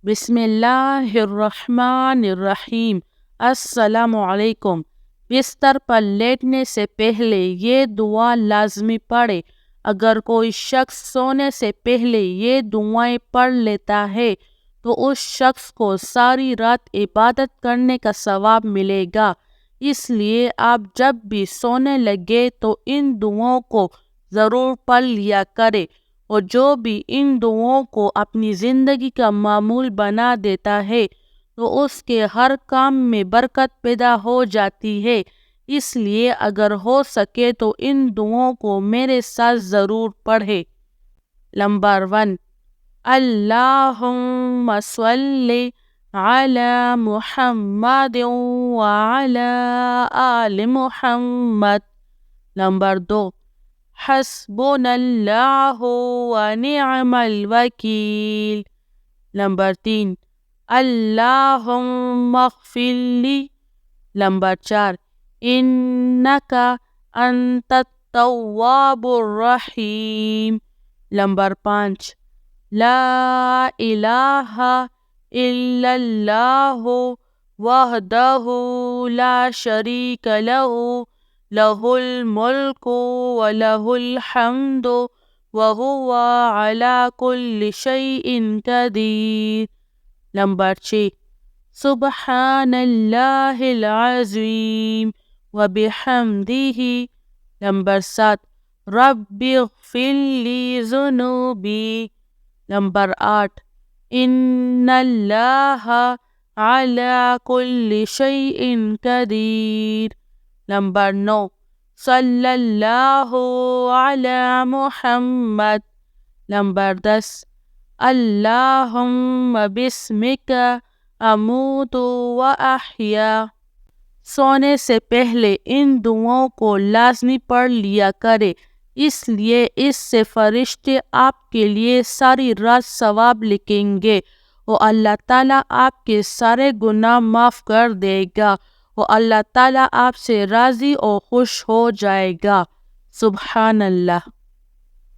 بسم اللہ الرحمن الرحیم۔ السلام علیکم۔ بستر پر لیٹنے سے پہلے یہ دعا لازمی پڑھے۔ اگر کوئی شخص سونے سے پہلے یہ دعائیں پڑھ لیتا ہے تو اس شخص کو ساری رات عبادت کرنے کا ثواب ملے گا۔ اس لیے آپ جب بھی سونے لگے تو ان دعاؤں کو ضرور پڑھ لیا کرے، اور جو بھی ان دعاؤں کو اپنی زندگی کا معمول بنا دیتا ہے تو اس کے ہر کام میں برکت پیدا ہو جاتی ہے۔ اس لیے اگر ہو سکے تو ان دعاؤں کو میرے ساتھ ضرور پڑھے۔ نمبر 1، اللہم صلی علی محمد وعلی آل محمد۔ نمبر 2، حسبنا اللہ ونعم الوکیل۔ نمبر 3، اللہم اغفر لی۔ نمبر 4، انک انت التواب الرحیم۔ نمبر 5، لا الہ الا اللہ وحدہ لا شریک لہ، لہ الملک ولہ الحمد وہو علی کل شیء قدیر۔ نمبر 6، سبحان اللہ العظیم وبحمدہ۔ نمبر 7، رب اغفر لی ذنوبی۔ نمبر 8، ان اللہ علی کل شیء قدیر۔ نمبر 9، صلی اللہ علی محمد۔ نمبر 10، اللہم بسمک اموت و احیا۔ سونے سے پہلے ان دعاؤں کو لازمی پڑھ لیا کرے، اس لیے اس سے فرشتے آپ کے لیے ساری رات ثواب لکھیں گے، اور اللہ تعالیٰ آپ کے سارے گناہ معاف کر دے گا، اور اللہ تعالیٰ آپ سے راضی اور خوش ہو جائے گا۔ سبحان اللہ۔